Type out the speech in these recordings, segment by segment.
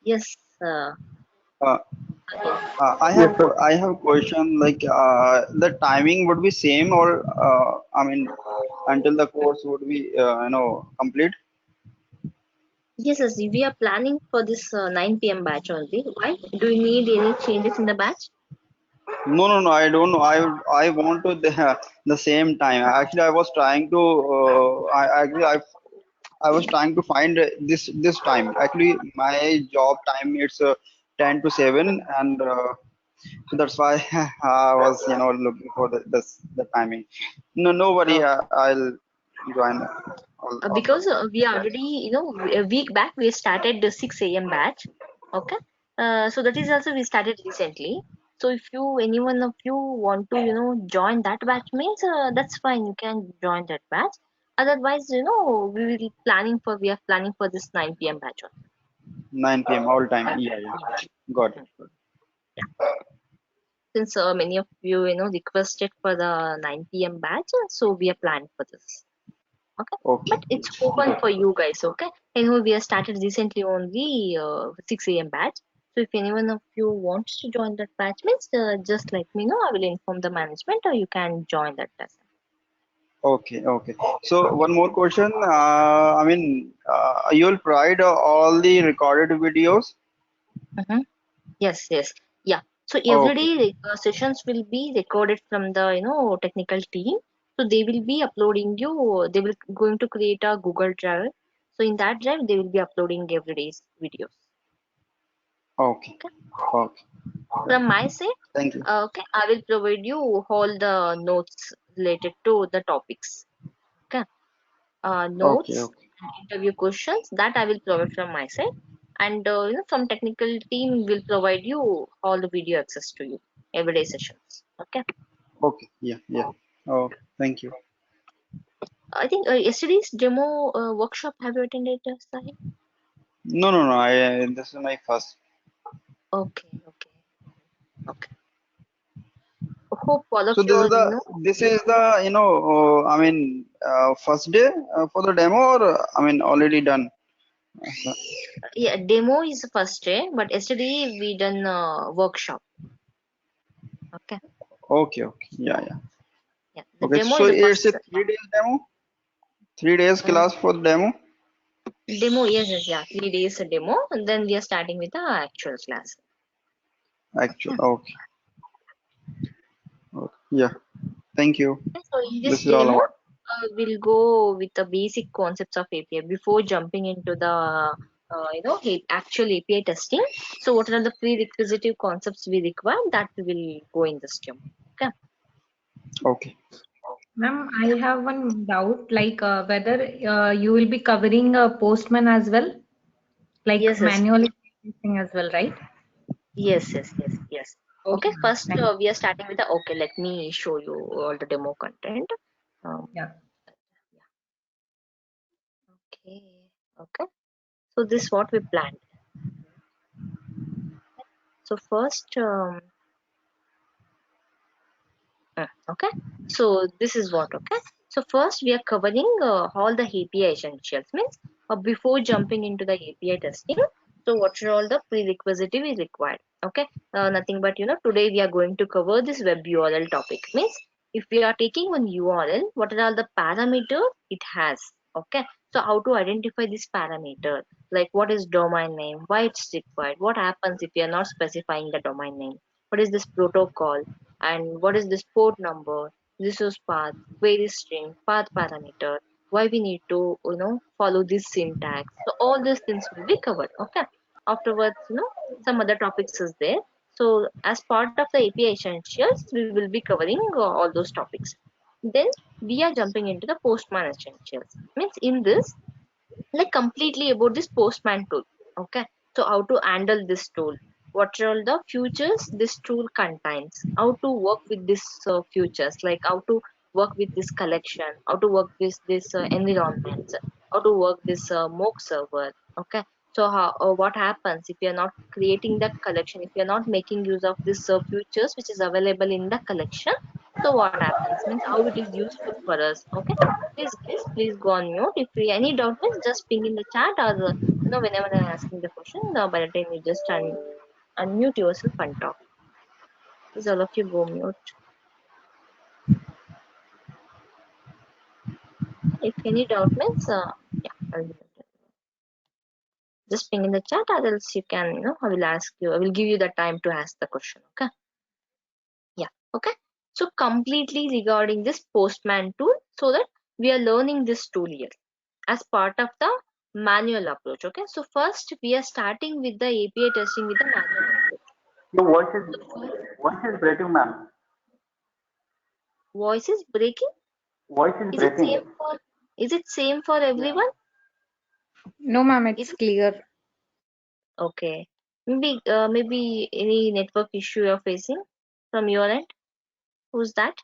Yes, Uh, again. Yes, sir. I have a question like the timing would be same or I mean until the course would be complete. Yes, yes, we are planning for this 9 p.m. batch only. Why? Do you need any changes in the batch? No. I don't know. I want to the same time. Actually, I was trying to. I was trying to find this time. Actually, my job time it's 10 to 7, and so that's why I was looking for the timing. No worry. Oh, I'll join all the. because we already, a week back we started the 6 a.m. batch. Okay. So that is also we started recently. So if you, any one of you want to, join that batch means that's fine. You can join that batch. Otherwise, we are planning for this 9 p.m. batch only. 9 p.m. all time. Yeah. Got it. Mm. Since many of you, requested for the 9 p.m. batch, so we are planning for this. Okay, Okay. but it's open for you guys. Okay, we have started recently only 6 a.m. batch. So if anyone of you wants to join that batch, means just let me know. I will inform the management, or you can join that test. Okay. So one more question. I mean, you'll provide all the recorded videos. Mm-hmm. Yes, yeah. So every Okay. day sessions will be recorded from the technical team. So they will be uploading you. They will going to create a Google Drive. So in that drive, they will be uploading every day's videos. Okay. Okay. Okay. Yeah. From my side, Thank you. okay, I will provide you all the notes related to the topics. Okay, Okay. notes Okay. and interview questions that I will provide from my side, and from technical team will provide you all the video access to you everyday sessions. Okay, Okay. Yeah. Oh, thank you. I think yesterday's demo workshop have you attended, Sahil? No. This is my first. Okay. Hope all of So you all know. this is the I mean first day for the demo, or I mean already done. Yeah, demo is the first day, but yesterday we done workshop. Okay, Okay. Yeah. yeah, the Okay. demo So is the it's first. a 3 days demo. 3 days Uh, class for the demo. Demo, yes, yeah. 3 days a demo, and then we are starting with the actual class. Actual. Okay. Yeah. Thank you. Okay, so in this This is all demo, about. we'll go with the basic concepts of API before jumping into the actual API testing. So what are the prerequisite concepts we require that we will go in this demo. Okay. Okay. Ma'am, I have one doubt, like whether you will be covering Postman as well, like Yes. manually testing as well, right? Yes. Okay, Okay. ma'am. First, Thank you. we are starting with the. Okay, let me show you all the demo content. Um, Yeah. okay. Okay. So this what we planned. So first, okay. So this is what, okay. So first we are covering all the API essentials means before jumping into the API testing. So what are all the prerequisite we required? Okay. Nothing but today we are going to cover this web URL topic means if we are taking one URL, what are all the parameters it has? Okay. So how to identify this parameter? Like what is domain name? Why it's required? What happens if we are not specifying the domain name? What is this protocol? And what is this port number, resource path, query string, path parameter, why we need to follow this syntax. So all these things will be covered. Okay, afterwards some other topics is there. So as part of the API essentials we will be covering all those topics. Then we are jumping into the Postman essentials means in this like completely about this Postman tool. Okay, so how to handle this tool, what are all the features this tool contains, how to work with this features, like how to work with this collection, how to work with this environment, how to work this mock server. Okay, so how what happens if you are not creating that collection, if you are not making use of this features which is available in the collection. So what happens means how it is useful for us. Okay, please guys, please go on mute. If you any doubt means just ping in the chat or whenever I'm asking the question, by the time you just unmute yourself and talk. Please all of you go mute. If any doubt means, yeah, I'll just ping in the chat, or else you can, I will ask you, I will give you the time to ask the question. Okay. Yeah. Okay. So completely regarding this Postman tool, so that we are learning this tool here as part of the manual approach. Okay. So first we are starting with the API testing with the manual approach. Your voice is So first, breaking, ma'am. voice is breaking. Voice is Is it breaking. same for? Is it same for Yeah. everyone? No, ma'am, Is it's it clear. okay? Maybe any network issue you're facing from your end. Who's that?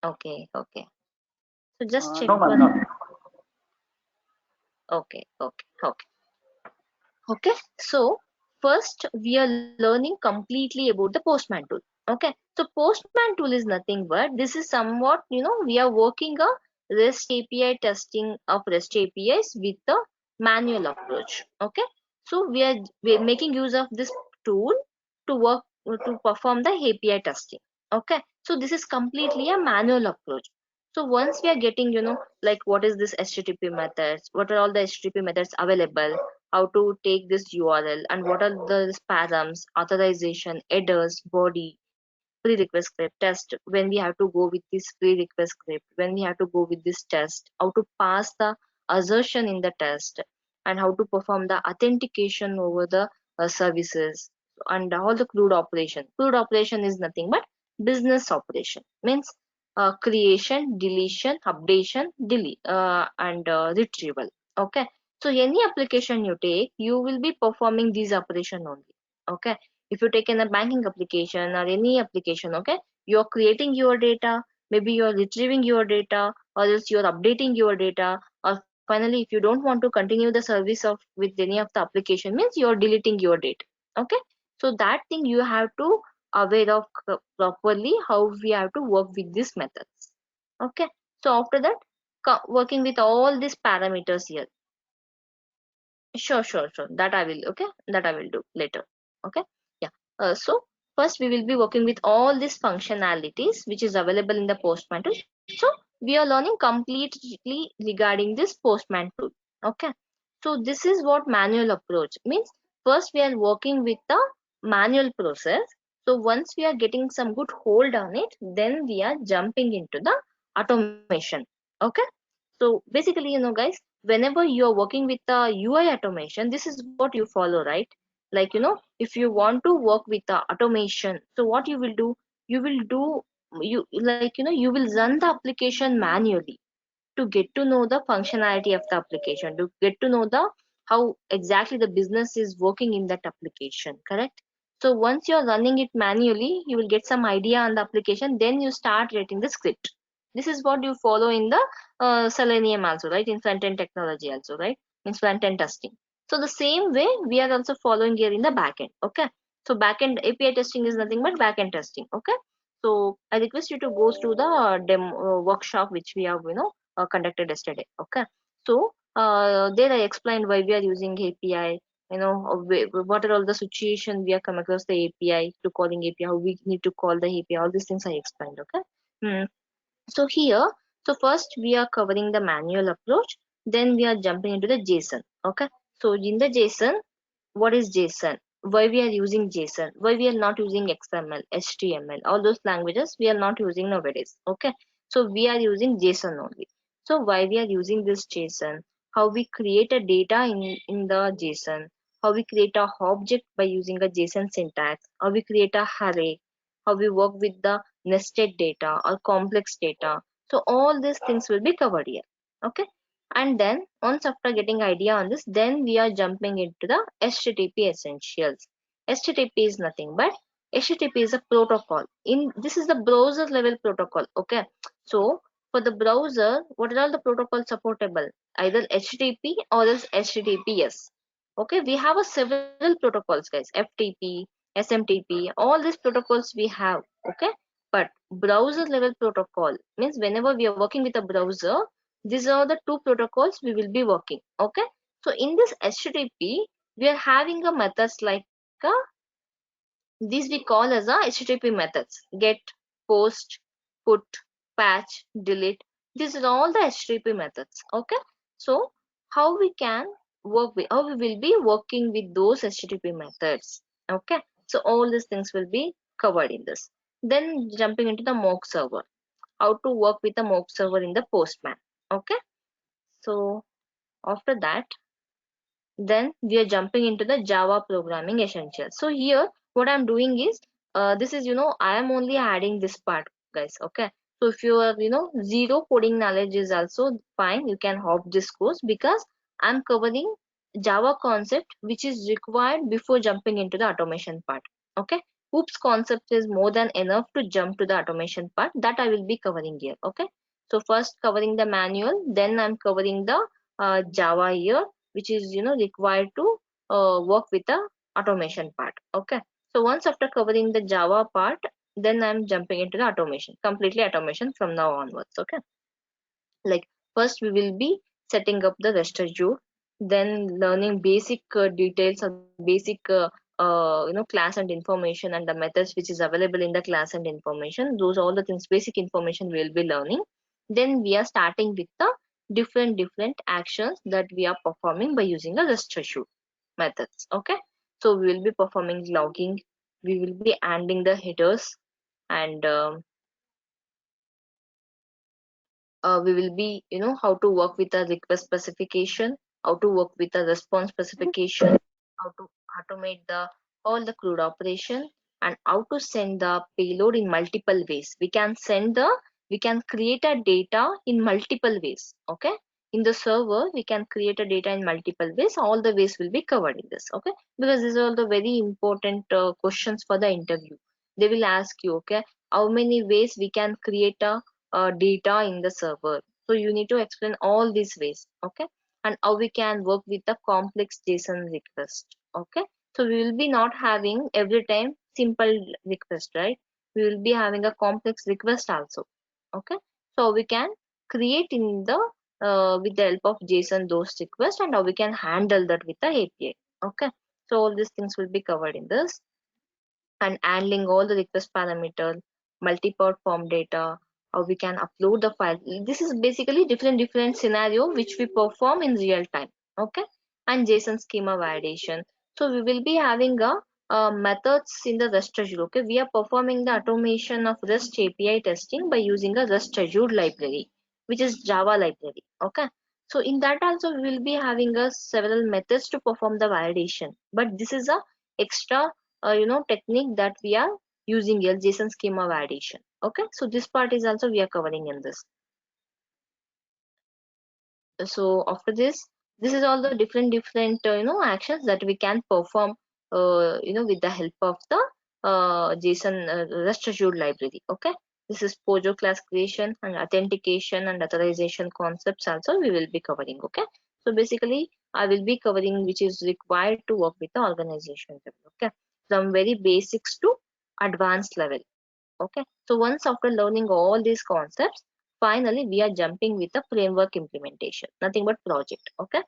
Okay. Okay. So just check No, ma'am, one. not. Okay. Okay. Okay. Okay. So first we are learning completely about the Postman tool. Okay. So Postman tool is nothing but this is somewhat, we are working a REST API testing of REST APIs with the manual approach. Okay. So we are making use of this tool to work to perform the API testing. Okay. So this is completely a manual approach. So once we are getting, like what is this HTTP methods, what are all the HTTP methods available, how to take this URL, and what are the params, authorization, headers, body, pre-request script, test, when we have to go with this pre-request script, when we have to go with this test, how to pass the assertion in the test, and how to perform the authentication over the services, and all the CRUD operation. CRUD operation is nothing but business operation, means creation, deletion, updation, delete, and retrieval. Okay. So any application you take, you will be performing these operation only. Okay. If you take in a banking application or any application, okay, you're creating your data, maybe you're retrieving your data, or else you're updating your data, or finally if you don't want to continue the service of with any of the application, means you're deleting your data. Okay. So that thing you have to aware of properly how we have to work with these methods. Okay. So after that, working with all these parameters here. Sure. That I will, okay? That I will do later. Okay? Yeah. So first we will be working with all these functionalities which is available in the Postman tool. So we are learning completely regarding this Postman tool. Okay? So this is what manual approach means. First we are working with the manual process. So once we are getting some good hold on it, then we are jumping into the automation. Okay? So basically, guys, whenever you're working with the UI automation, this is what you follow, right? Like, if you want to work with the automation, so what you will do, you will do, you will run the application manually to get to know the functionality of the application, to get to know the how exactly the business is working in that application, correct? So once you're running it manually, you will get some idea on the application, then you start writing the script. This is what you follow in the Selenium also, right? In front end technology also, right? Means front end testing. So the same way we are also following here in the backend. Okay. So backend API testing is nothing but backend testing. Okay. So I request you to go through the demo workshop which we have, conducted yesterday. Okay. So there I explained why we are using API. What are all the situation we are come across the API to calling API, how we need to call the API. All these things I explained. Okay. Hmm. So here, so first we are covering the manual approach, then we are jumping into the JSON. Okay. So in the JSON, what is JSON? Why we are using JSON? Why we are not using XML, HTML, all those languages we are not using nowadays. Okay. So we are using JSON only. So why we are using this JSON? How we create a data in the JSON? How we create a object by using a JSON syntax? How we create a array? How we work with the nested data or complex data? So all these things will be covered here. Okay. And then once after getting idea on this, then we are jumping into the HTTP essentials. HTTP is nothing but HTTP is a protocol. In this is the browser level protocol. Okay. So for the browser, what are all the protocols supportable? Either HTTP or else HTTPS. Okay, we have a several protocols, guys. FTP, SMTP, all these protocols we have. Okay, but browser level protocol means whenever we are working with a browser, These are the two protocols we will be working. Okay, so in this HTTP we are having a methods like these we call as a HTTP methods: get, post, put, patch, delete. These are all the HTTP methods. Okay, so how we can work with, how we will be working with those HTTP methods. Okay, so all these things will be covered in this. Then jumping into the mock server, how to work with the mock server in the Postman. Okay, so after that, then we are jumping into the Java programming essentials. So here what I'm doing is, this is, I am only adding this part, guys. Okay, so if you are, zero coding knowledge is also fine, you can hop this course, because I'm covering Java concept which is required before jumping into the automation part. Okay, oops concept is more than enough to jump to the automation part, that I will be covering here. Okay, so first covering the manual, then I'm covering the Java here, which is, required to work with the automation part. Okay, so once after covering the Java part, then I'm jumping into the automation, completely automation from now onwards. Okay, like first we will be setting up the rest Azure, then learning basic details of basic class and information and the methods which is available in the class and information. Those all the things, basic information we will be learning. Then we are starting with the different actions that we are performing by using a rest Azure methods. Okay, so we will be performing logging, we will be adding the headers, and we will be, how to work with a request specification, how to work with a response specification, how to automate the all the CRUD operation, and how to send the payload in multiple ways. We can create a data in multiple ways. Okay, in the server we can create a data in multiple ways. All the ways will be covered in this. Okay, because these are all the very important questions for the interview. They will ask you, okay, how many ways we can create a data in the server. So you need to explain all these ways. Okay, and how we can work with the complex JSON request. Okay, so we will be not having every time simple request, right? We will be having a complex request also. Okay, so we can create in the with the help of JSON those requests, and how we can handle that with the API. Okay, so all these things will be covered in this, and handling all the request parameter, multi-part form data, how we can upload the file. This is basically different scenario which we perform in real time. Okay, and JSON schema validation. So we will be having a methods in the REST Azure. Okay, we are performing the automation of REST API testing by using a REST Azure library, which is Java library. Okay, so in that also we will be having a several methods to perform the validation, but this is a extra technique that we are using here, JSON schema validation. Okay, so this part is also we are covering in this. So after this is all the different actions that we can perform with the help of the JSON REST Azure library. Okay, this is POJO class creation and authentication and authorization concepts also we will be covering. Okay, so basically I will be covering which is required to work with the organization level. Okay, from very basics to advanced level. Okay, so once after learning all these concepts, finally we are jumping with the framework implementation, nothing but project. Okay,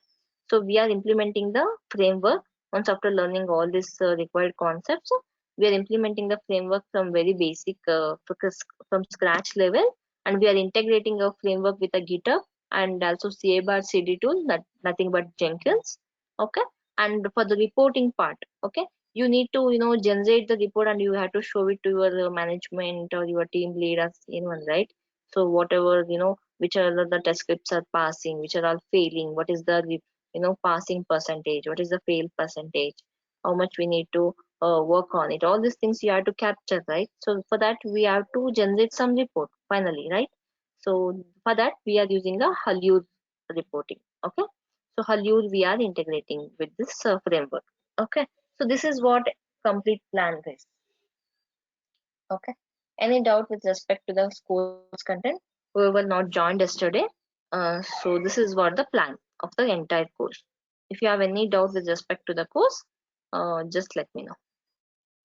so we are implementing the framework. Once after learning all these required concepts, we are implementing the framework from very basic from scratch level, and we are integrating a framework with a GitHub and also CA/CD tool, nothing but Jenkins. Okay, and for the reporting part, okay, you need to generate the report, and you have to show it to your management or your team lead or anyone, right? So whatever, which are the test scripts are passing, which are all failing, what is the passing percentage, what is the fail percentage, how much we need to work on it, all these things you have to capture, right? So for that we have to generate some report finally, right? So for that we are using the Halyur reporting. Okay, so Halyur we are integrating with this framework. Okay, so this is what complete plan is. Okay, any doubt with respect to the course content, whoever not joined yesterday? So this is what the plan of the entire course. If you have any doubt with respect to the course, just let me know.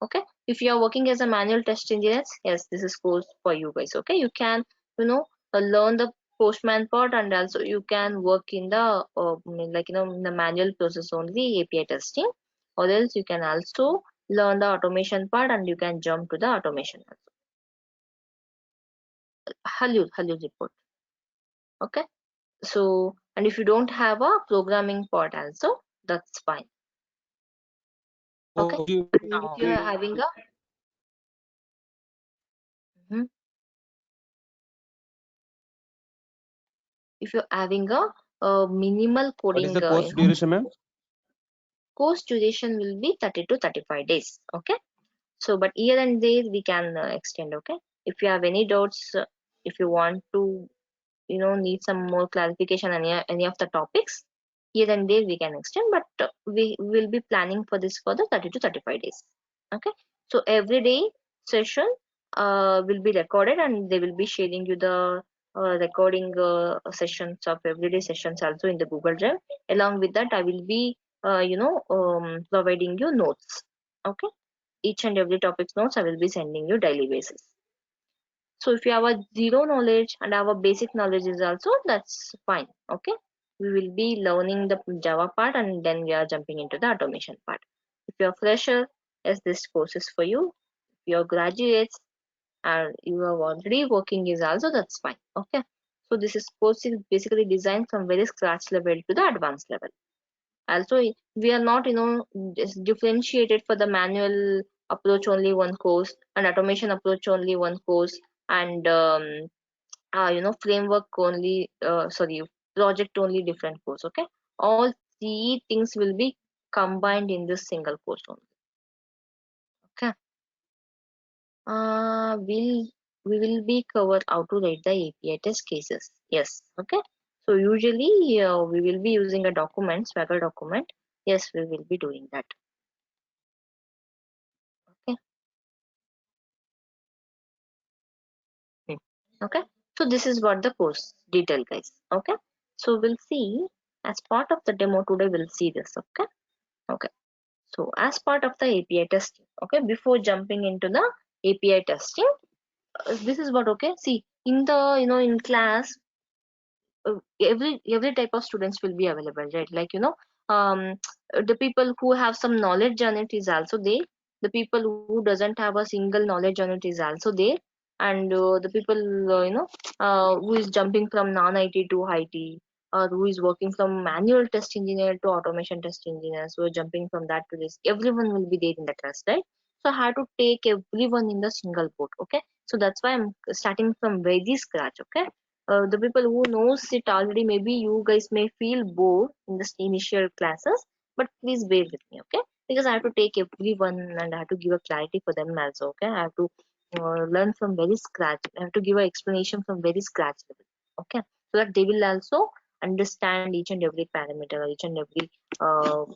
Okay, if you are working as a manual test engineer, yes, this is course for you guys. Okay, you can learn the Postman part, and also you can work in the in the manual process only API testing, or else you can also learn the automation part and you can jump to the automation also. Halil report. Okay. So, and if you don't have a programming part also, that's fine. Okay. If you are having a mhm. If you're having a minimal What is coding, the course duration, ma'am? course duration will be 30 to 35 days. Okay. So, but year and days we can extend. Okay. If you have any doubts, if you want to, need some more clarification on any of the topics, here and there we can extend, but we will be planning for this for the 30 to 35 days. Okay. So every day session will be recorded and they will be sharing you the recording sessions of everyday sessions also in the Google Drive. Along with that, I will be providing you notes. Okay. Each and every topic notes I will be sending you daily basis. So if you have a zero knowledge and have a basic knowledge is also, that's fine. Okay. We will be learning the Java part and then we are jumping into the automation part. If you're fresher, yes, this course is for you. If you're graduates and you are already working is also, that's fine. Okay. So this is course is basically designed from very scratch level to the advanced level. Also, we are not, just differentiated for the manual approach only one course and automation approach only one course and framework only sorry project only different course. Okay, all three things will be combined in this single course only. Okay. We will be covered how to write the API test cases. Yes. Okay. So usually we will be using a document, Swagger document. Yes, we will be doing that. Okay. Okay. So this is what the course detail, guys. Okay. So we'll see as part of the demo today. We'll see this. Okay. Okay. So as part of the API testing. Okay. Before jumping into the API testing, this is what. Okay. See in the in class every type of students will be available, right? Like um the people who have some knowledge on it is also there, the people who doesn't have a single knowledge on it is also there, and the people who is jumping from non-IT to IT, or who is working from manual test engineer to automation test engineer, so jumping from that to this, everyone will be there in the class, right? So I have to take everyone in the single boat. Okay, so that's why I'm starting from very scratch. Okay, the people who knows it already, maybe you guys may feel bored in the initial classes, but please bear with me. Okay, because I have to take everyone and I have to give a clarity for them also. Okay, I have to learn from very scratch, I have to give an explanation from very scratch level. Okay, so that they will also understand each and every parameter, each and every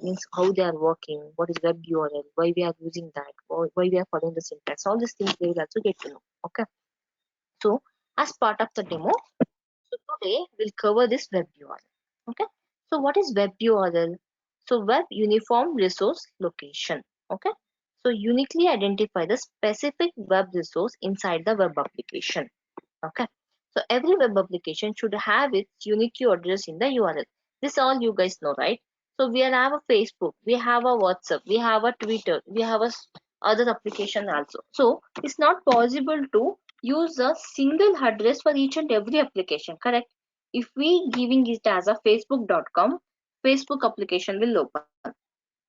means how they are working, what is web URL, why we are using that, why we are following the syntax, all these things they will also get to know. Okay, so as part of the demo, so today we'll cover this web URL. Okay. So what is web URL? So web uniform resource location. Okay. So uniquely identify the specific web resource inside the web application. Okay. So every web application should have its unique address in the URL. This all you guys know, right? So we have a Facebook, we have a WhatsApp, we have a Twitter, we have a other application also. So it's not possible to use a single address for each and every application, correct? If we giving it as a facebook.com, Facebook application will open.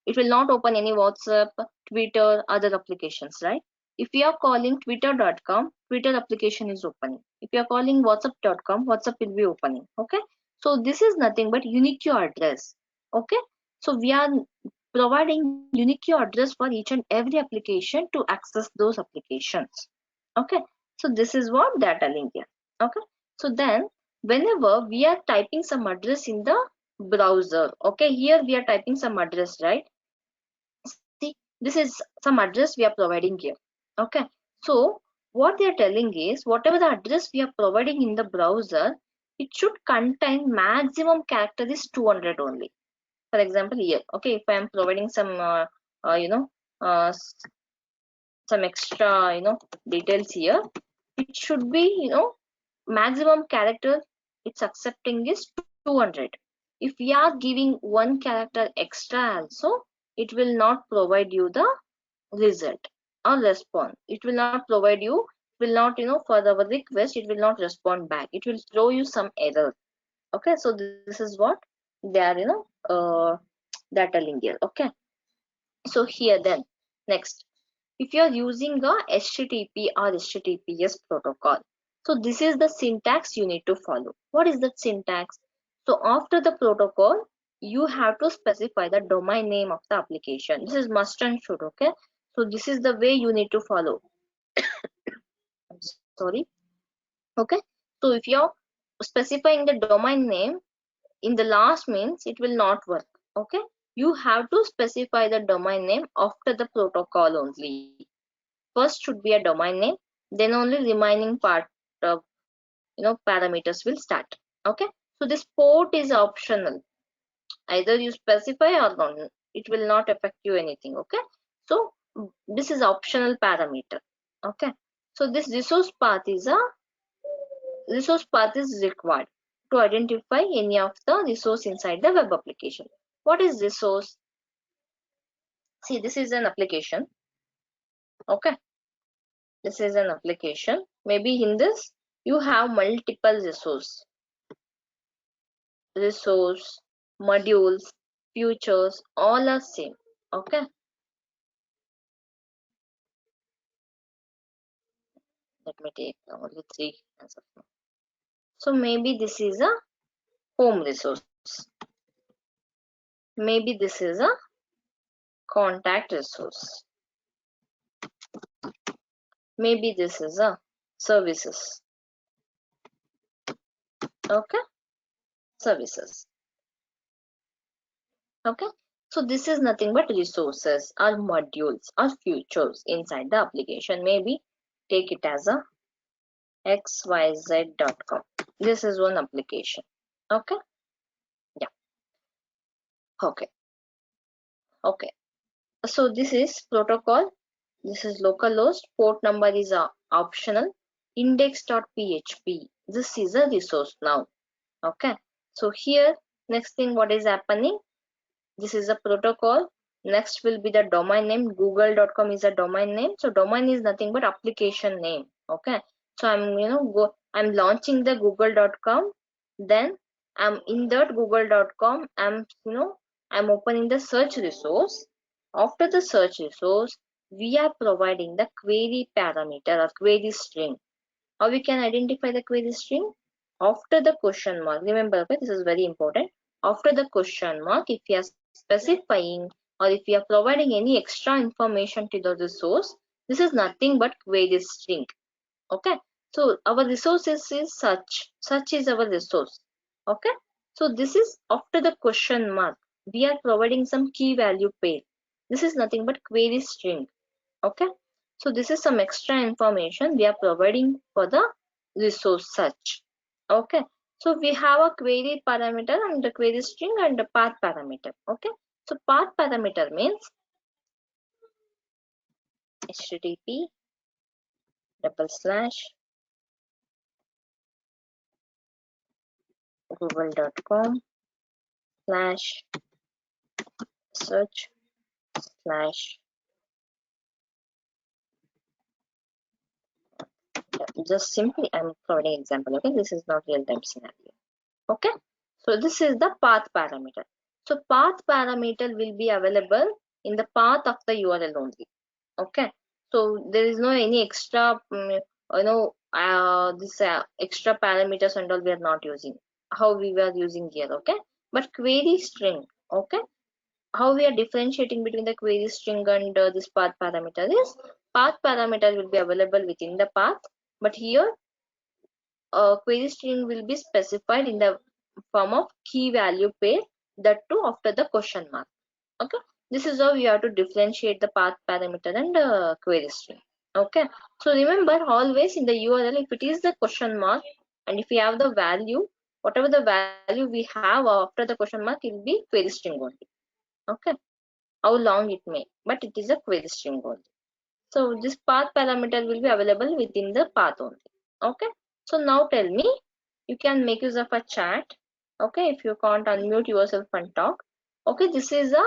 It will not open any WhatsApp, Twitter, other applications, right? If you are calling twitter.com, Twitter application is opening. If you are calling whatsapp.com, WhatsApp will be opening. Okay. So this is nothing but unique address. Okay. So we are providing unique address for each and every application to access those applications. Okay. So this is what data link here. Okay. So then whenever we are typing some address in the browser, okay, here we are typing some address, right? See, this is some address we are providing here. Okay, so what they are telling is whatever the address we are providing in the browser, it should contain maximum character is 200 only. For example, here, okay, if I am providing some uh, you know uh, some extra details here, it should be maximum character it's accepting is 200. If we are giving one character extra also, it will not provide you the result or response. It will not provide you, will not, for our request, it will not respond back. It will throw you some error. Okay, so this is what they are, they're telling here. Okay, so here then, next, if you are using a HTTP or HTTPS protocol, so this is the syntax you need to follow. What is that syntax? So after the protocol, you have to specify the domain name of the application. This is must and should. Okay, so this is the way you need to follow. I'm sorry. Okay, so if you're specifying the domain name in the last means, it will not work. Okay, you have to specify the domain name after the protocol only. First should be a domain name, then only remaining part of, parameters will start. Okay, so this port is optional, either you specify or not, it will not affect you anything. Okay, so this is optional parameter. Okay, so this resource path is required to identify any of the resource inside the web application. What is resource? See, this is an application. Okay, this is an application. Maybe in this you have multiple resource, modules, features, all are same. Okay, let me take only three as of now. So maybe this is a home resource. Maybe this is a contact resource. Maybe this is a services. Okay, services. Okay, so this is nothing but resources or modules or features inside the application. Maybe take it as a xyz.com. This is one application. Okay, yeah. Okay, okay, so this is protocol, this is localhost, port number is optional, index.php, this is a resource now. Okay, so here next thing what is happening, this is a protocol, next will be the domain name, google.com is a domain name, so domain is nothing but application name. Okay, so I'm launching the google.com, then I'm in that google.com, I'm opening the search resource. After the search resource, we are providing the query parameter or query string. How we can identify the query string? After the question mark, remember, okay, this is very important. After the question mark, if we are specifying or if we are providing any extra information to the resource, this is nothing but query string. Okay, so our resources is such is our resource. Okay, so this is after the question mark, we are providing some key value pair. This is nothing but query string. Okay, so this is some extra information we are providing for the resource search. Okay, so we have a query parameter and the query string and the path parameter. Okay, so path parameter means http google.com/search/ just simply I'm providing example. Okay, this is not real time scenario. Okay, so this is the path parameter. So path parameter will be available in the path of the URL only. Okay, so there is no any extra this extra parameters and all we are not using, how we were using here. Okay, but query string, okay, how we are differentiating between the query string and this path parameter is, path parameter will be available within the path, but here query string will be specified in the form of key value pair, that too after the question mark. Okay, this is how we have to differentiate the path parameter and query string. Okay, so remember always in the URL, if it is the question mark and if we have the value, whatever the value we have after the question mark, it will be query string only. Okay, how long it may, but it is a query string only. So this path parameter will be available within the path only. Okay, so now tell me, You can make use of a chat. Okay, if you can't unmute yourself and talk. Okay, this is a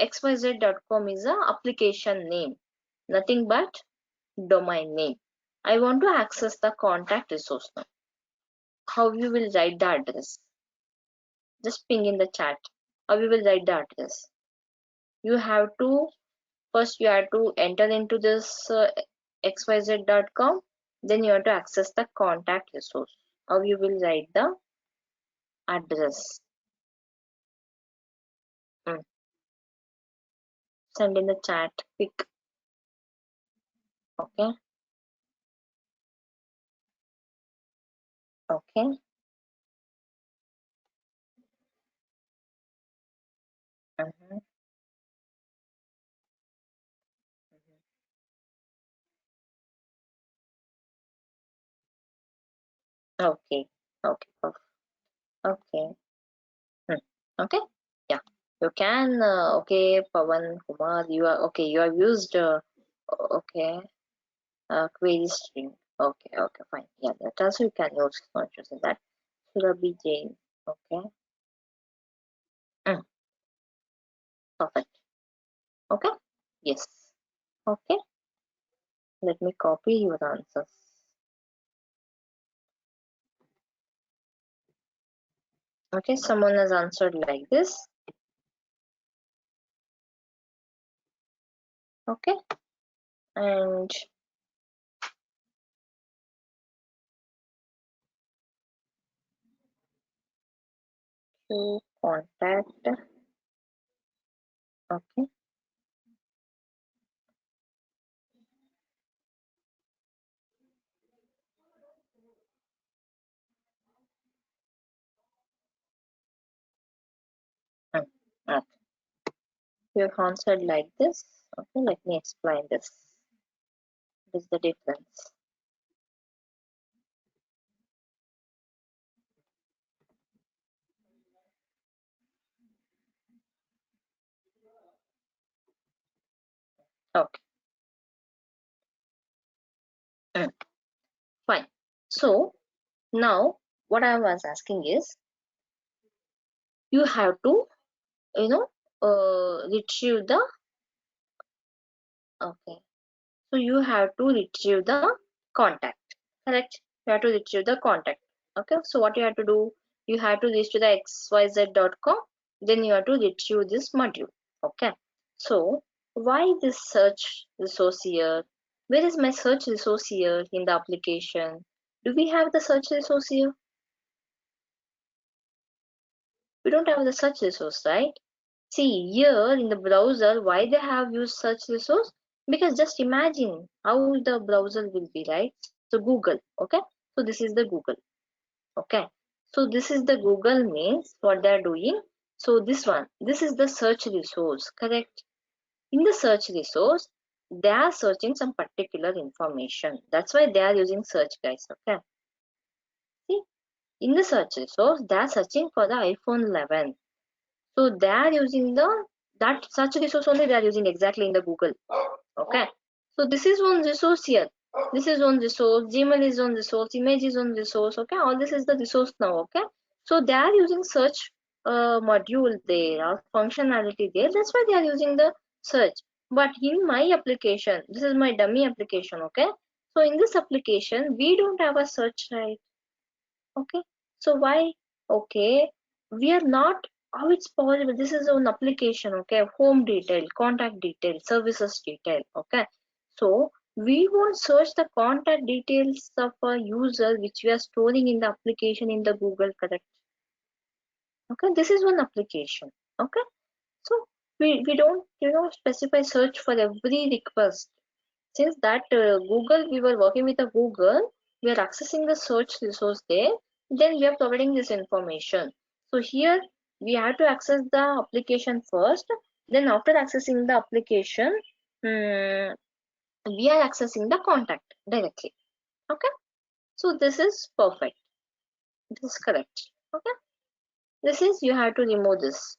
xyz.com is a application name, nothing but domain name. I want to access the contact resource now. How you will write the address? Just ping in the chat. How you will write the address? You have to first you have to enter into this xyz.com. Then you have to access the contact resource. How you will write the address? Mm. Send in the chat. Quick. Okay. Okay. Mhm. Okay. Okay. Okay. Hmm. Okay. Yeah. You can. Okay, Pawan Kumar. You are okay. You have used. Okay. Query string. Okay. Okay. Fine. Yeah. That also you can use. Not using that. Surabhi Jain. Okay. Mm, perfect. Okay. Yes. Okay. Let me copy your answers. Okay. Someone has answered like this. Okay. And to contact. Okay. Mm, okay. You have answered like this. Okay. Let me explain this. What is the difference? Okay. Mm, fine. So now what I was asking is you have to you know retrieve the okay. So you have to retrieve the contact. Correct? You have to retrieve the contact. Okay. So what you have to do? You have to reach to the xyz.com. Then you have to retrieve this module. Okay. So why this search resource here? Where is my search resource here in the application? Do we have the search resource here? We don't have the search resource, right? See here in the browser, why they have used such resource? Because just imagine how the browser will be, right? So Google, okay? So this is the Google, okay? So this is the Google means what they are doing. So this is the search resource, correct? In the search resource, they are searching some particular information. That's why they are using search, guys, okay? See, in the search resource, they are searching for the iPhone 11. So they are using that search resource only they are using exactly in the Google. Okay. So this is one resource here. This is one resource. Gmail is one resource. Image is one resource. Okay. All this is the resource now. Okay. So they are using search module there or functionality there. That's why they are using the search. But in my application, this is my dummy application. Okay. So in this application, we don't have a search, right? Okay. So why? Okay, we are not how it's possible. This is an application. Okay, home detail, contact detail, services detail. Okay, so we won't search the contact details of a user which we are storing in the application in the Google, correct? Okay, this is one application. Okay, so we don't specify search for every request. Since that Google, we were working with a Google, we are accessing the search resource there, then we are providing this information. So here we have to access the application first, then after accessing the application, we are accessing the contact directly. Okay, so this is perfect. This is correct. Okay, this is you have to remove this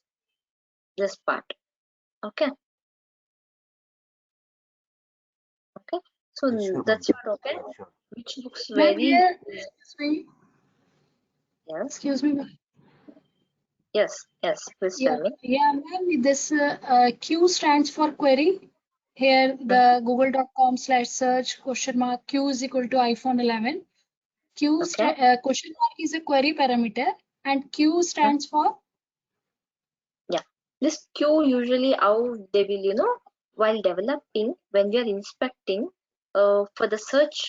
part. Okay, okay. So Sure, that's ma'am. what, okay, Sure. which looks Ma'am, very, here, excuse me, yes, excuse me, ma'am. yes, please tell Yeah, me. yeah, ma'am. This Q stands for query. Here, Mhm. the google.com/search question mark Q is equal to iPhone 11. Okay. Question mark is a query parameter, and Q Mhm. stands for. Yeah, this queue usually how they will, while developing, when we are inspecting for the search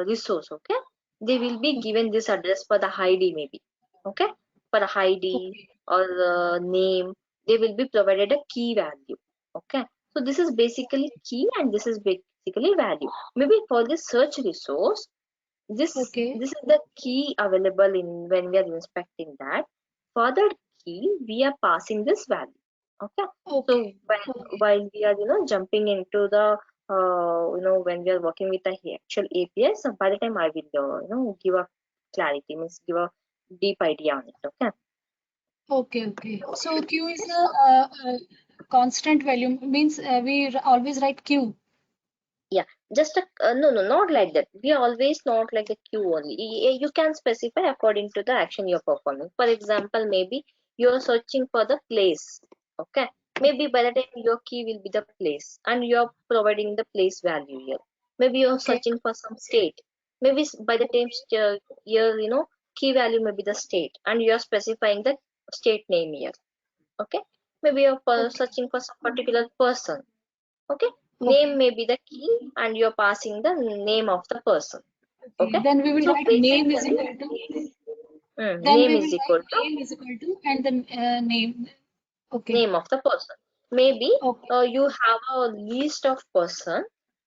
resource, okay, they will be given this address for the ID maybe, okay, for the ID Okay, or name, they will be provided a key value, okay. So this is basically key and this is basically value. Maybe for this search resource, this okay, this is the key available in when we are inspecting that. For that key, we are passing this value. Okay. okay, So okay, while we are jumping into the when we are working with the actual API, so by the time I will give a clarity, means give a deep idea on it. Okay. okay, okay. So Q is a constant value, means we always write Q. Yeah, just a no, not like that. We are always not like the queue only. You can specify according to the action you're performing. For example, maybe you're searching for the place. Okay, maybe by the time your key will be the place, and you're providing the place value here. Maybe you're Okay, searching for some state. Maybe by the time your key value may be the state, and you're specifying the state name here. Okay, maybe you're okay, searching for some particular person. Okay, name okay, may be the key and you're passing the name of the person. okay. Okay, Then we will so write name is basically equal to. Then name we is will write equal to name is equal to and then name. Okay, name of the person. Maybe okay, you have a list of person,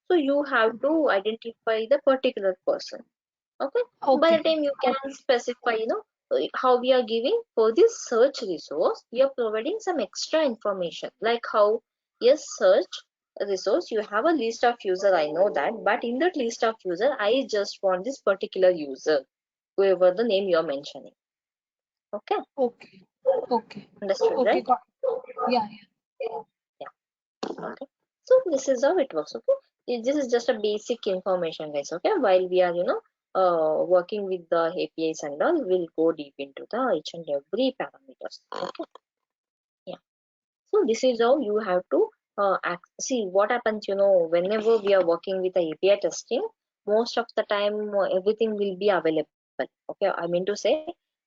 so you have okay, to identify the particular person. Okay, by the okay, time you can okay, specify how we are giving for this search resource, we are providing some extra information like how, yes, search resource, you have a list of user, I know that, but in that list of user I just want this particular user, whoever the name you are mentioning. Okay, okay, okay, understood, okay, right? got it. Yeah, Yeah. Okay, so this is how it works. Okay, this is just a basic information, guys. Okay, while we are working with the APIs and all, we'll go deep into the each and every parameters. Okay, yeah. So this is how you have to see what happens. Whenever we are working with the API testing, most of the time everything will be available. Okay, I mean to say,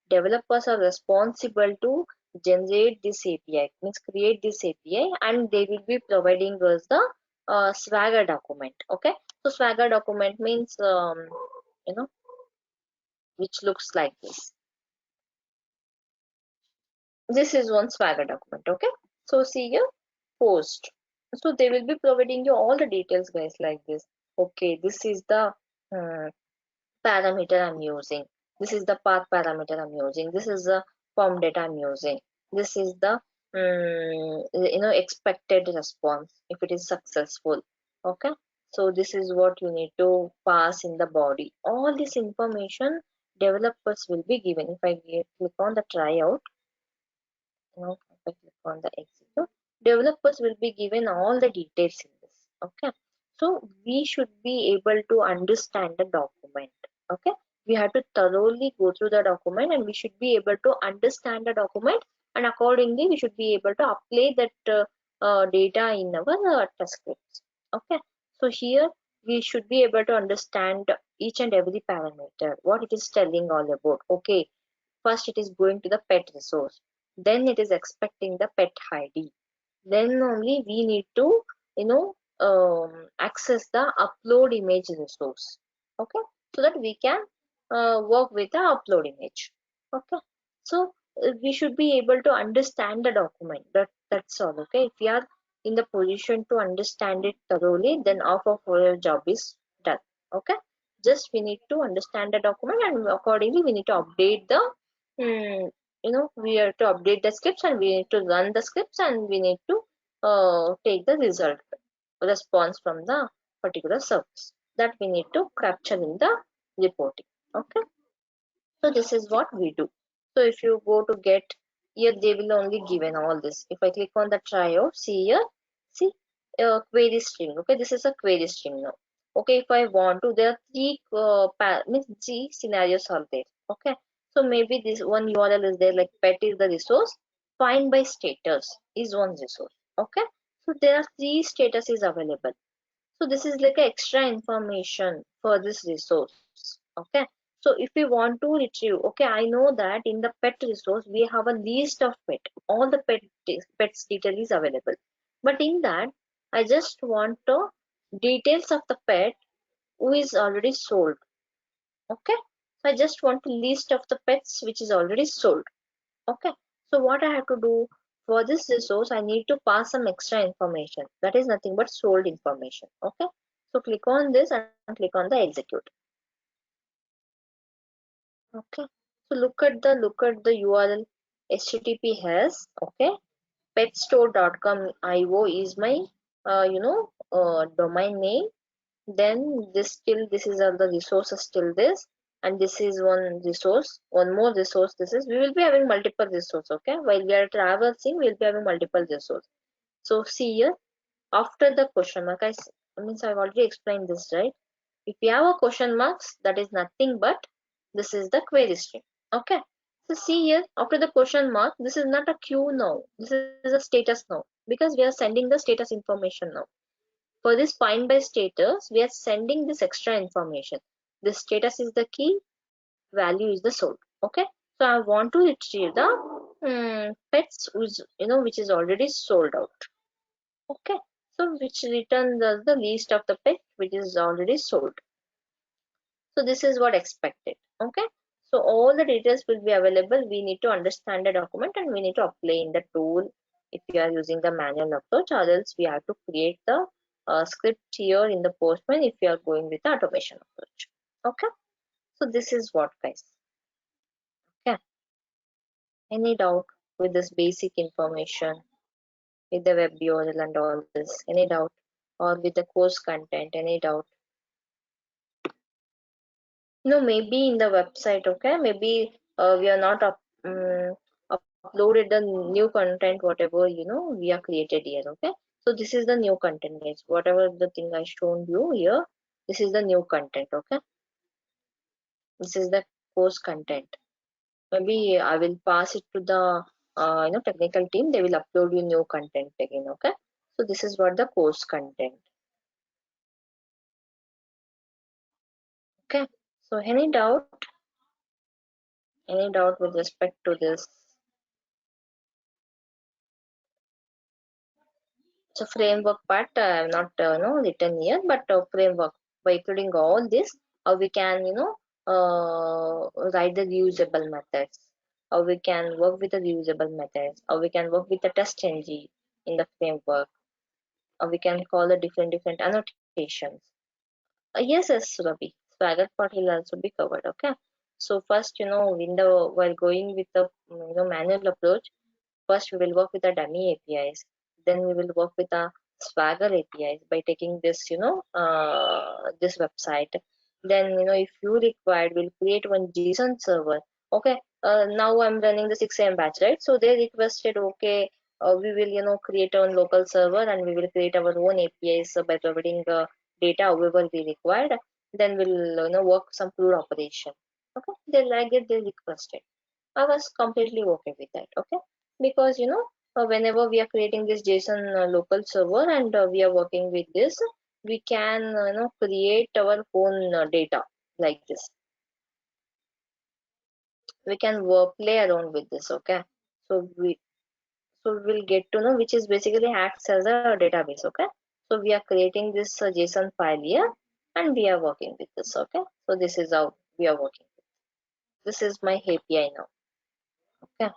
developers are responsible to generate this API, means create this API, and they will be providing us the Swagger document. Okay, so Swagger document means you know which looks like this. This is one Swagger document. Okay, so see here, post. So they will be providing you all the details, guys, like this. Okay, this is the uh, parameter I'm using. This is the path parameter I'm using. This is the form data I'm using. This is the expected response if it is successful. Okay, so this is what you need to pass in the body. All this information developers will be given. If I click on the tryout, if I click on the execute, developers will be given all the details in this. Okay, so we should be able to understand the document. Okay, we have to thoroughly go through the document and we should be able to understand the document, and accordingly we should be able to apply that data in our test scripts. Okay, so here we should be able to understand each and every parameter, what it is telling all about. Okay, first it is going to the pet resource, then it is expecting the pet ID, then only we need to access the upload image resource. Okay, so that we can work with the upload image. Okay, so we should be able to understand the document. That's all. Okay, if we are in the position to understand it thoroughly, then half of our job is done. Okay, just we need to understand the document and accordingly we need to update the we have to update the scripts and we need to run the scripts and we need to take the response from the particular service that we need to capture in the reporting. Okay, so this is what we do. So if you go to get, here they will only given all this. If I click on the tryout, see here, see query string. Okay, this is a query string now. Okay, if I want to, there are three scenarios are there. Okay, so maybe this one URL is there, like pet is the resource, find by status is one resource. Okay, so there are three statuses available. So this is like extra information for this resource. Okay, so if we want to retrieve, okay, I know that in the pet resource we have a list of pet, all the pets detail is available, but in that I just want the details of the pet who is already sold. Okay, so I just want a list of the pets which is already sold. Okay, so what I have to do for this resource, I need to pass some extra information, that is nothing but sold information. Okay, so click on this and click on the execute. Okay, so look at the URL. HTTP has, okay, petstore.com io is my domain name. Then this is all the resources still this, and this is one more resource. This is, we will be having multiple resource. Okay, while we are traversing, we will be having multiple resource. So see here, after the question mark, means I've already explained this, right? If you have a question marks, that is nothing but this is the query string. Okay, so see here, after the question mark, this is not a queue now, this is a status now, because we are sending the status information now. For this find by status, we are sending this extra information. The status is the key, value is the sold. Okay, so I want to retrieve the pets which is already sold out. Okay, so which return the list of the pet which is already sold. So this is what expected. Okay, so all the details will be available. We need to understand the document and we need to apply in the tool if you are using the manual approach, or else we have to create the script here in the Postman if you are going with the automation approach. Okay, so this is what, guys. Okay, any doubt with this basic information, with the web URL and all this? Any doubt? Or with the course content? Any doubt? Maybe in the website, okay, maybe we are not uploaded the new content, whatever we are created here. Okay, so this is the new content, guys. Whatever the thing I shown you here, this is the new content. Okay, this is the course content. Maybe I will pass it to the technical team. They will upload you new content again. Okay, so this is what the course content. Okay, so any doubt with respect to this? So framework part not written here, but framework, by including all this, we can write the reusable methods, or we can work with the reusable methods, or we can work with the test ng in the framework, or we can call the different annotations. Yes, Ravi, swagger part will also be covered. Okay, so first, while going with the manual approach, first we will work with the dummy APIs, then we will work with the Swagger APIs by taking this this website. Then if you required, we'll create one JSON server. Okay, now I'm running the 6 a.m. batch, right? So they requested, okay, we will create our own local server and we will create our own APIs by providing data however we required. Then we'll work some CRUD operation. Okay, they like it, they requested. I was completely okay with that. Okay, because whenever we are creating this JSON local server and we are working with this, we can create our own data like this. We can play around with this. Okay, so we'll get to know which is basically acts as a database. Okay, so we are creating this JSON file here and we are working with this. Okay, so this is how we are working. This is my API now. Okay,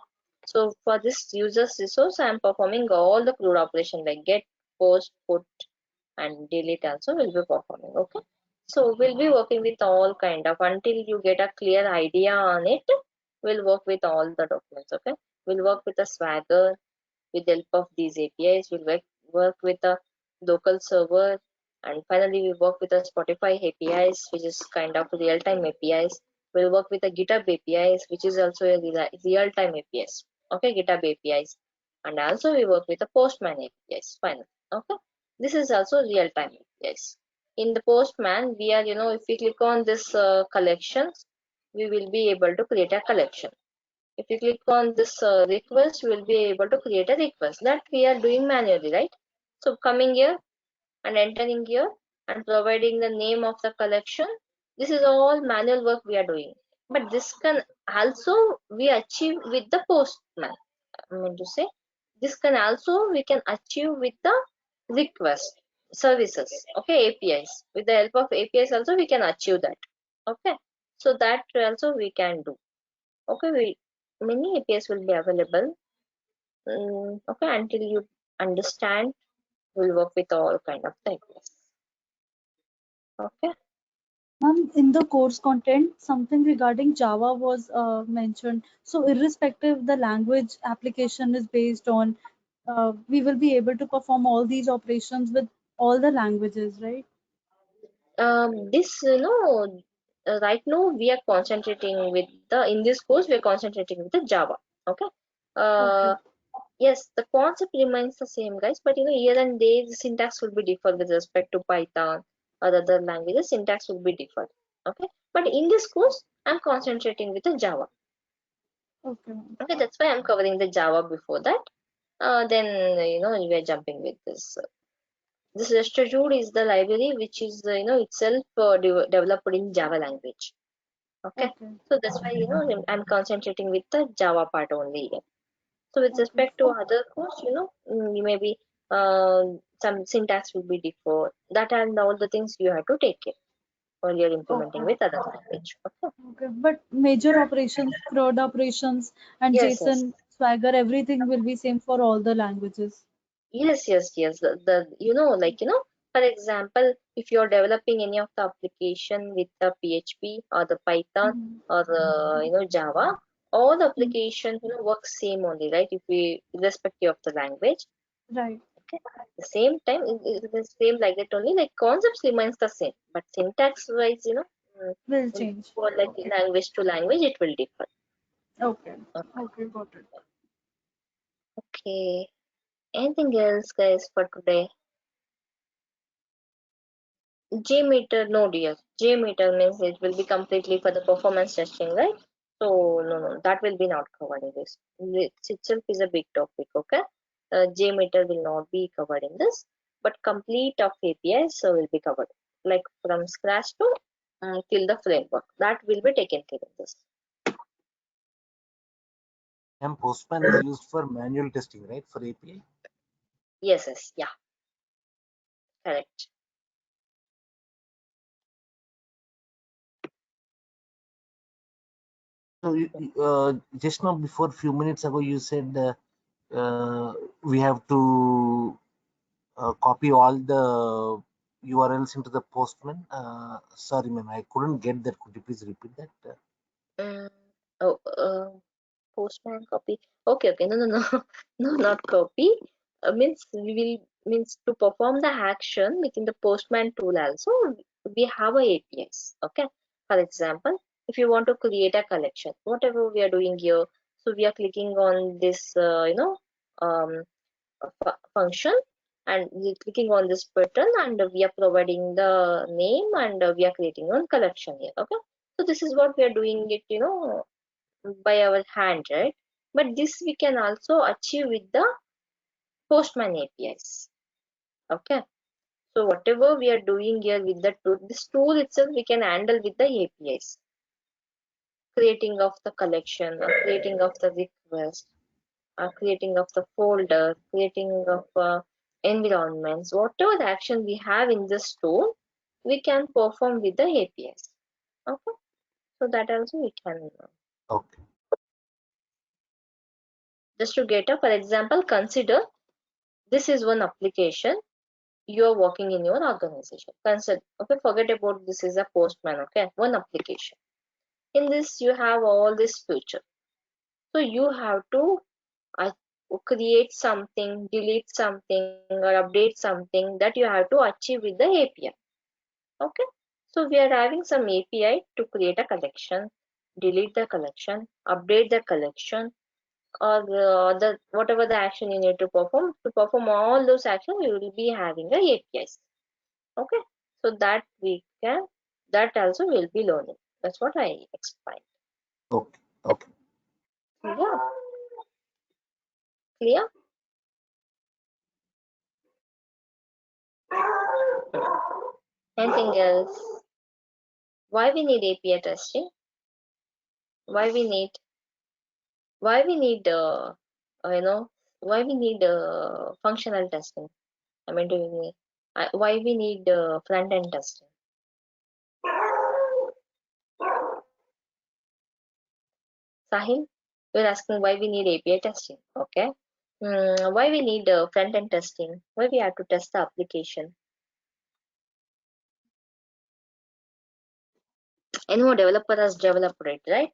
so for this user's resource, I am performing all the CRUD operation like get, post, put, and delete also will be performing. Okay, so we'll be working with all kind of, until you get a clear idea on it, we'll work with all the documents. Okay, we'll work with the Swagger with the help of these APIs. We'll work with the local server, and finally we work with the Spotify APIs, which is kind of real-time APIs. We'll work with the GitHub APIs, which is also a real-time APIs. Okay, GitHub APIs, and also we work with the Postman APIs. Finally, okay, this is also real-time APIs. in the Postman, we are, if we click on this collections, we will be able to create a collection. If you click on this request, we will be able to create a request. That we are doing manually, right? So coming here and entering here and providing the name of the collection. This is all manual work we are doing. But this can also we achieve with the Postman. I mean to say, this can also we can achieve with the request services. Okay, APIs. With the help of APIs also we can achieve that. Okay, so that also we can do. Okay, many APIs will be available. Okay, until you understand, we'll work with all kind of the APIs. Okay. In the course content, something regarding Java was mentioned. So irrespective the language application is based on, we will be able to perform all these operations with all the languages, right? This right now we are concentrating with the in this course we are concentrating with the Java. Okay. Okay. Yes, the concept remains the same, guys, but here and there the syntax will be different with respect to Python or other languages. Syntax will be different. Okay, but in this course I'm concentrating with the Java. Okay. Okay, that's why I'm covering the Java before that. Then we are jumping with this. This restitude is the library which is itself developed in Java language. Okay, Okay. so that's why I'm concentrating with the Java part only here. So with Okay. respect to other course, maybe some syntax will be different. That and all the things you have to take care while you're implementing Okay. with other language. Okay. Okay. But major operations, CRUD operations, and Yes, yes. JSON, Swagger, everything will be same for all the languages. Yes. For example, if you're developing any of the application with the PHP or the Python Mhm. or Java, all the Mhm. application work same only, right? If we irrespective of the language. Right. Okay. At the same time, it is same like that only. Like concepts remains the same, but syntax wise, Will change. for like Okay. language to language, it will differ. Okay. Okay. Got it. Okay. Anything else, guys, for today? JMeter, no dear. JMeter means it will be completely for the performance testing, right? So no, that will be not covered in this. It itself is a big topic, okay? JMeter will not be covered in this, but complete of APIs will be covered, like from scratch to till the framework. That will be taken care of this. And Postman is used for manual testing, right? For API. Yes, yeah, correct. So just now, before few minutes ago, you said we have to copy all the URLs into the Postman. Sorry, ma'am, I couldn't get that. Could you please repeat that? Mm, oh, Postman copy. Okay. No, no, not copy. Means to perform the action within the Postman tool also we have a APIs. Okay. For example, if you want to create a collection, whatever we are doing here, so we are clicking on this, um, function, and we are clicking on this button, and we are providing the name, and we are creating one collection here. Okay. So this is what we are doing it, by our hand, right? But this we can also achieve with the Postman APIs. Okay. So whatever we are doing here with the tool, this tool itself we can handle with the APIs. Creating of the collection, or creating of the request, or creating of the folder, creating of environments, whatever the action we have in this tool, we can perform with the APIs. Okay. So that also we can. Okay. Just to get a, for example, consider this is one application you are working in your organization. Consider, okay, forget about this is a Postman, okay, one application. In this, you have all this feature. So you have to uh, create something, delete something, or update something that you have to achieve with the API. Okay, so we are having some API to create a collection, delete the collection, update the collection, or the whatever the action you need to perform all those actions you will be having the APIs. Okay, So that we can, that also will be learning. That's what I explained. Okay. Okay. Yeah, clear? Anything else? Why we need API testing? Why we need, why we need you know, why we need functional testing? I mean, why we need front end testing? Sahil, you're asking why we need API testing. Okay. Why we need front end testing? Why we have to test the application? Any developer has developed it, right?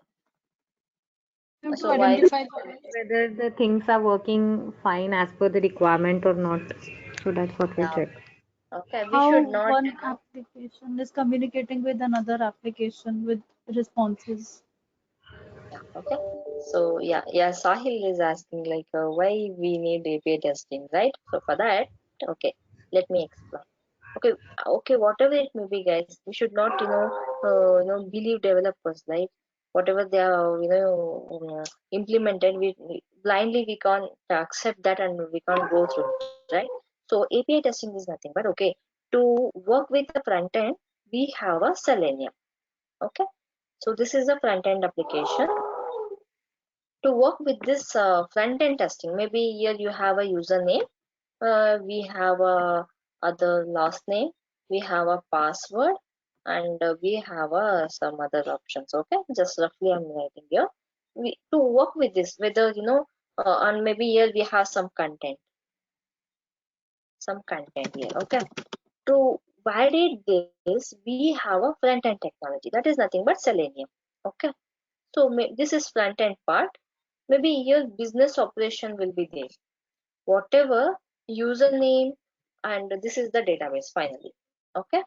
To So why? identify Whether the things are working fine as per the requirement or not. So that's what we Yeah. check. Okay, we How should not, one application is communicating with another application with responses. yeah, okay. So yeah, Sahil is asking like why we need API testing, right? So for that, okay, let me explain. Okay, okay, whatever it may be, guys, we should not, believe developers, right? Whatever they are, implemented, we blindly we can't accept that and we can't go through it, right? So API testing is nothing but okay. To work with the front end, we have a Selenium. Okay, so this is a front end application. To work with this front end testing, maybe here you have a username, we have a other last name, we have a password, and we have some other options. Okay, just roughly I'm writing here. To work with this, whether and maybe here we have some content here. Okay, to validate this, we have a front end technology that is nothing but Selenium. Okay, so this is front end part. Maybe your business operation will be there. Whatever username, and this is the database finally. Okay,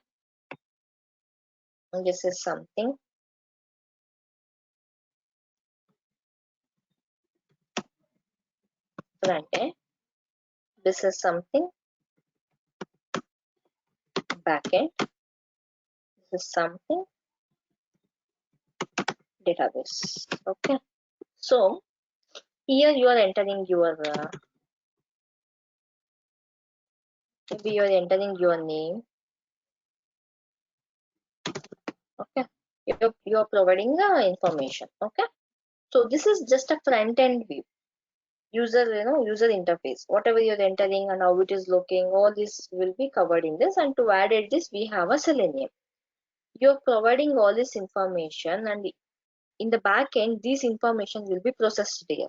and this is something front end. This is something back end. This is something database. Okay, so here you are entering your maybe you are entering your name. Okay, you are providing the information. Okay, so this is just a front end view, user interface. Whatever you're entering and how it is looking, all this will be covered in this. And to add it this, we have a Selenium. You're providing all this information, and in the back end these information will be processed here.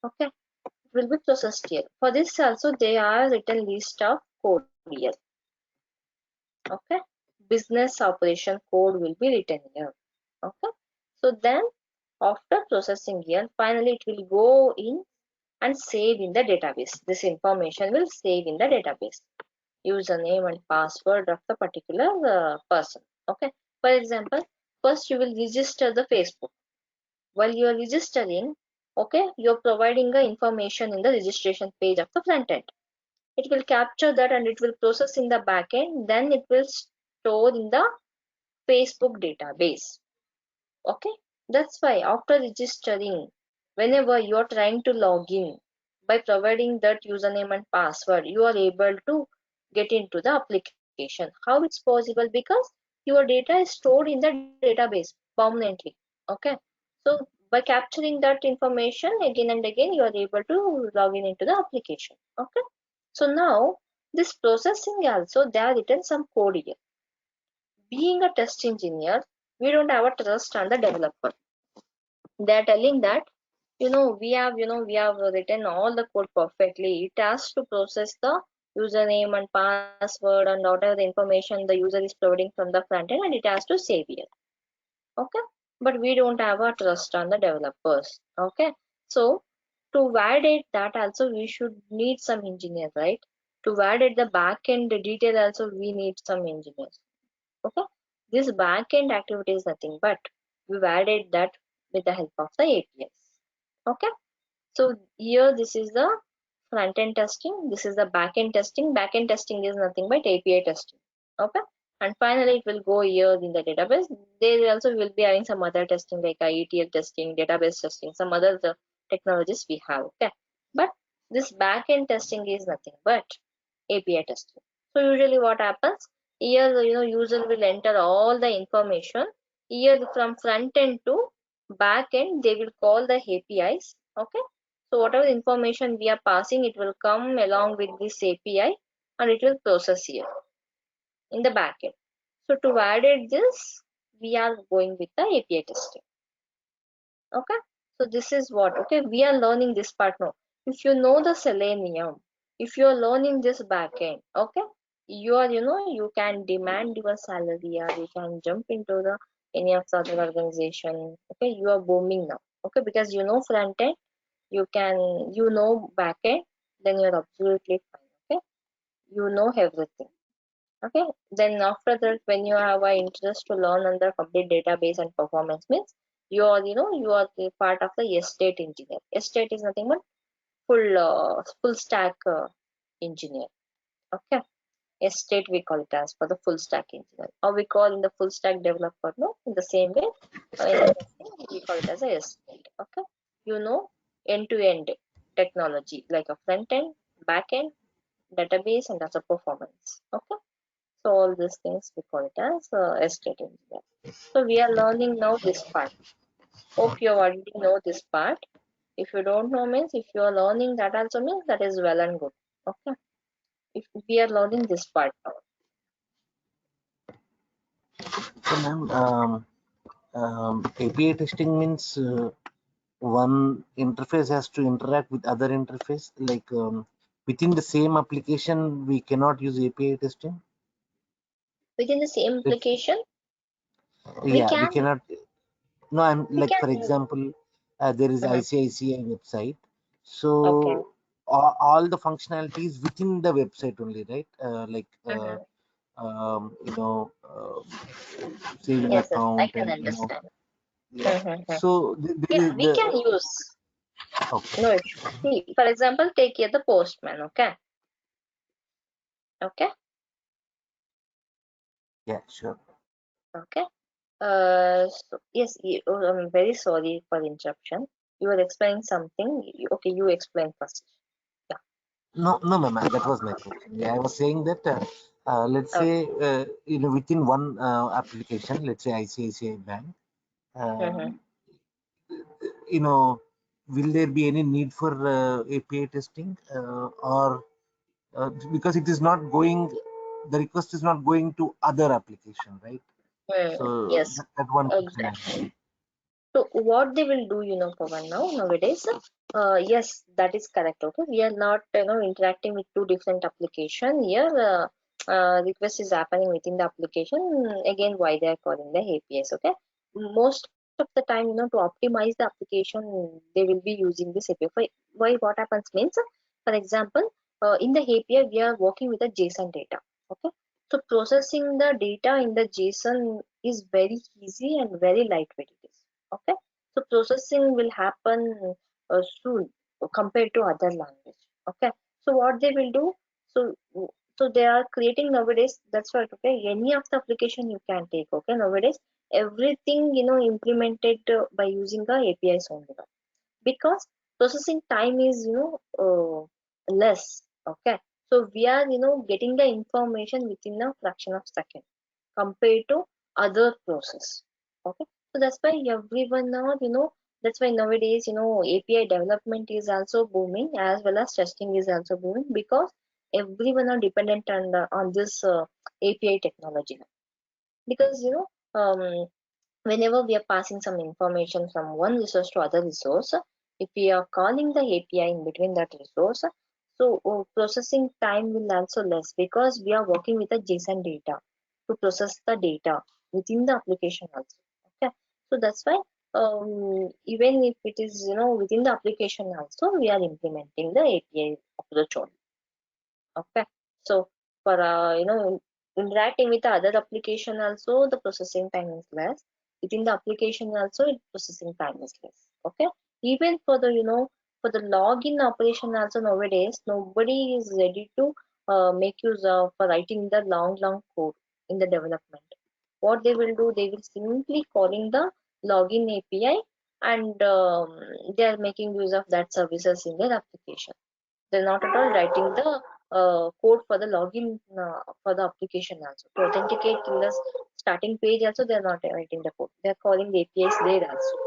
Okay, it will be processed here. For this also they are written list of code here. Okay, business operation code will be written here. Okay, so then after processing here, finally it will go in and save in the database. This information will save in the database, username and password of the particular person. Okay, for example, first you will register the Facebook. While you are registering, okay, you're providing the information in the registration page of the front end. It will capture that and it will process in the back end, then it will store in the Facebook database. Okay, that's why after registering, whenever you are trying to log in, by providing that username and password, you are able to get into the application. How it's possible? Because your data is stored in the database permanently. Okay, so by capturing that information again and again, you are able to log in into the application. Okay, so now this processing also, they are written some code here. Being a test engineer, we don't have a trust on the developer. They are telling that we have written all the code perfectly. It has to process the username and password and whatever the information the user is providing from the front end, and it has to save here. Okay, but we don't have a trust on the developers. Okay, so to validate that also we should need some engineer, right? To validate the backend detail also we need some engineers. Okay, this backend activity is nothing but we validate that with the help of the APIs. Okay, so here this is the front end testing, this is the back end testing. Back end testing is nothing but API testing. Okay, and finally it will go here in the database. They also will be having some other testing like ETL testing, database testing, some other technologies we have. Okay, but this backend testing is nothing but API testing. So usually what happens here, user will enter all the information here from front end to back end. They will call the APIs. Okay, so whatever information we are passing, it will come along with this API and it will process here in the backend. So to validate this, we are going with the API testing. Okay, so this is what, okay, we are learning this part now. If you know the Selenium, if you are learning this backend, okay, you are, you can demand your salary or you can jump into the any of the other organization. Okay, you are booming now. Okay, because you know front end, you know backend, then you're absolutely fine. Okay, you know everything. Okay, then after that, when you have an interest to learn on the complete database and performance means you are, you are the part of the estate engineer. Estate is nothing but full stack engineer. Okay, estate we call it as for the full stack engineer, or we call in the full stack developer. No, in the same way, in the testing, we call it as a estate. Okay, you know end to end technology like a front end, back end, database, and also performance. Okay. So all these things we call it as estate engineer. So we are learning now this part. Hope you already know this part. If you don't know means if you are learning that also means that is well and good. Okay. If we are learning this part now. So, ma'am, API testing means one interface has to interact with other interface. Like within the same application, we cannot use API testing. Within the same If, application, we yeah, we can cannot. No, I'm we like, can for use. example, there is Mhm. ICICI website. Okay. So all the functionalities within the website only, right? Mhm. You know, saving Yes, yes, I account can and understand. yeah. Mhm. So there Yeah, is we can the use. okay. No issue. See, for example, take here the postman. Okay. Okay. Yeah, sure. Okay. So, yes, I'm very sorry for the interruption. You were explaining something. Okay, you explain first. Yeah. No, no, ma'am. That was my question. Yeah, I was saying that let's Okay. say within one application, let's say ICICI Bank, Mm-hmm. um, you know, will there be any need for API testing or because it is not going, the request is not going to other application, right? So Yes, that one question I exactly. have. So what they will do, Pawan, now nowadays, yes, that is correct. Okay, we are not, interacting with two different application here. Request is happening within the application. Again, why they are calling the APIs? Okay, most of the time, to optimize the application, they will be using this API. Why? What happens means, for example, in the API, we are working with the JSON data. Okay, so processing the data in the JSON is very easy and very lightweight. It is. Okay, so processing will happen soon compared to other language. Okay, so what they will do, so so they are creating nowadays, that's right. Okay, any of the application you can take. Okay, nowadays everything implemented by using the APIs only now, because processing time is less. Okay, so we are getting the information within a fraction of second compared to other process. Okay, so that's why everyone now, that's why nowadays, API development is also booming as well as testing is also booming, because everyone are dependent on this API technology now. Because whenever we are passing some information from one resource to other resource, if we are calling the API in between that resource, so processing time will also less, because we are working with the JSON data to process the data within the application also. Okay, so that's why even if it is within the application also, we are implementing the API approach. Okay, so for interacting with the other application also, the processing time is less. Within the application also, processing time is less. Okay, even for the for the login operation also, nowadays nobody is ready to make use of for writing the long code. in the development. What they will do, they will simply calling the login API, and they are making use of that services in their application. They're not at all writing the code for the login for the application also. To authenticate in the starting page also, they're not writing the code. They're calling the APIs there also.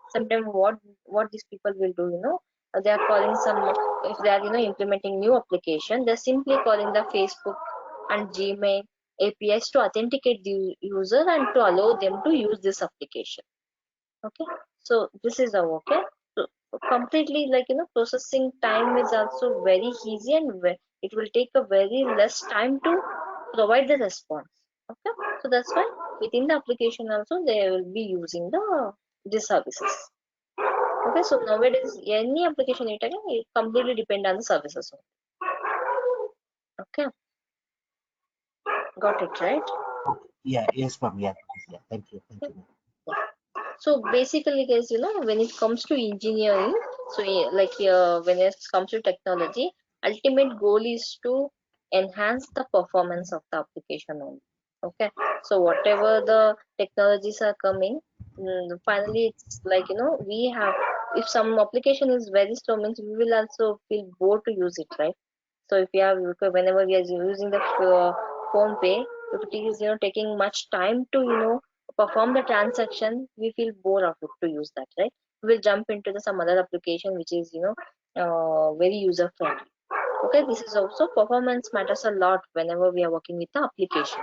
Sometimes what these people will do, they are calling some, if they are implementing new application, they're simply calling the Facebook and Gmail APIs to authenticate the user and to allow them to use this application. Okay, so this is our okay. So completely processing time is also very easy, and it will take a very less time to provide the response. Okay, so that's why within the application also they will be using these services. Okay, so nowadays any application you take, it completely depend on the services. Okay, got it right? Yeah, yes, ma'am. Yeah, thank you, ma'am. So basically, guys, when it comes to engineering, so when it comes to technology, ultimate goal is to enhance the performance of the application only. Okay, so whatever the technologies are coming, finally it's we have, if some application is very slow, means we will also feel bored to use it, right? So if we have, whenever we are using the phone pay, if it is taking much time to perform the transaction, we feel bored of it to use that, right? We'll jump into some other application which is very user friendly. Okay, this is also performance matters a lot whenever we are working with the application.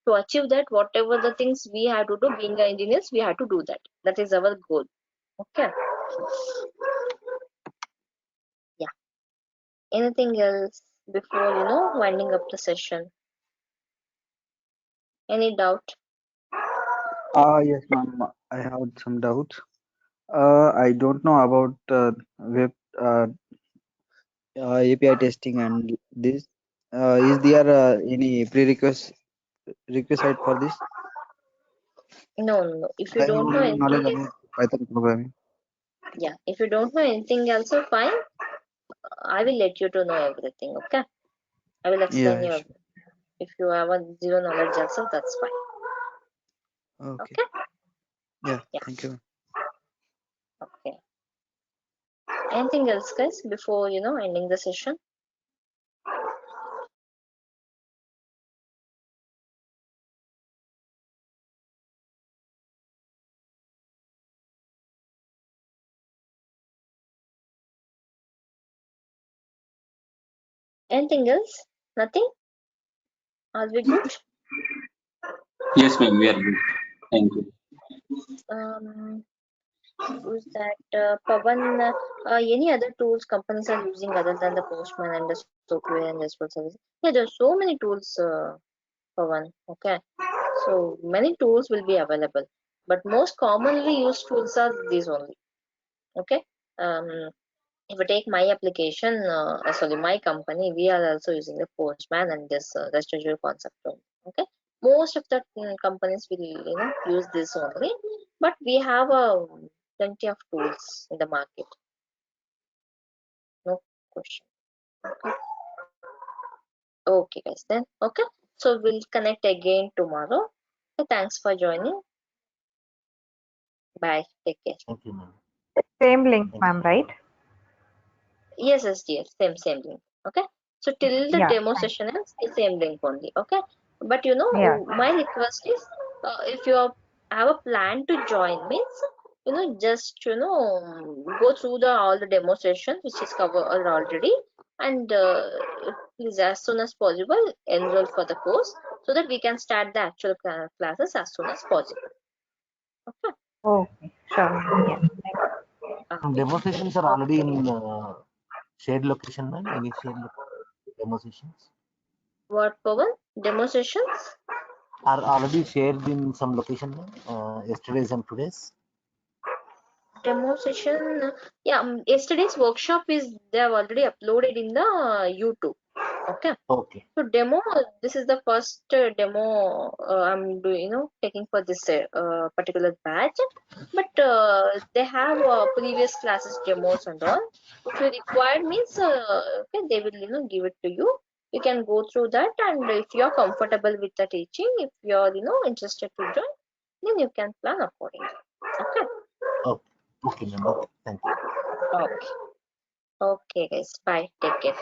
To achieve that, whatever the things we have to do, being engineers, we have to do that. That is our goal. Okay. Yeah. Anything else before winding up the session? Any doubt? Yes, ma'am. I have some doubts. I don't know about web API testing and this. Is there any requisite for this? No, no, no. If I you have don't know only anything knowledge else, about Python programming. yeah. If you don't know anything else, so fine. I will let you to know everything. Okay. I will explain Yeah, you sure. everything. If you have a zero knowledge also, that's fine. Okay. Okay. Yeah, Yeah. thank you. Okay. Anything else, guys, before ending the session? Anything else? Nothing? Are we good? Yes, ma'am, we are good. Thank you. Who's that? Pavan, any other tools companies are using other than the Postman and the software and RESTful service? Yeah, there are so many tools, Pavan. Okay, so many tools will be available, but most commonly used tools are these only. Okay, if I take my application, sorry, my company, we are also using the Postman and this REST Assured concept only. Okay, most of the companies will use this only, but we have plenty of tools in the market. No question. Okay, okay guys, then okay. So we'll connect again tomorrow. Okay, thanks for joining. Bye. Take care. Thank you, ma'am. Same link, Thank you. ma'am, right? Yes, dear. Same link. Okay. So till the Yeah. demo session ends, the same link only. Okay. But Yeah. my request is, if you have a plan to join, means just go through the all the demo session which is covered already, and please as soon as possible enroll for the course so that we can start the actual classes as soon as possible. Okay. Okay. Sure, ma'am. Yeah. Thank you. Okay. Demo sessions are already Okay. in shared location, ma'am. Any shared demo sessions What, Pawan? Demo sessions? are already shared in some location, ma'am. Yesterday's and today's. Demo session, yeah, yesterday's workshop is they have already uploaded in the YouTube. Okay, Okay. so demo, this is the first demo I'm doing, taking for this particular batch, but they have previous classes demos and all. If you require means, okay, they will give it to you. You can go through that, and if you're comfortable with the teaching, if you're interested to join, then you can plan accordingly. Okay. Okay. Okay, ma'am. Okay. Thank you. Okay. Okay, guys. Bye. Take care.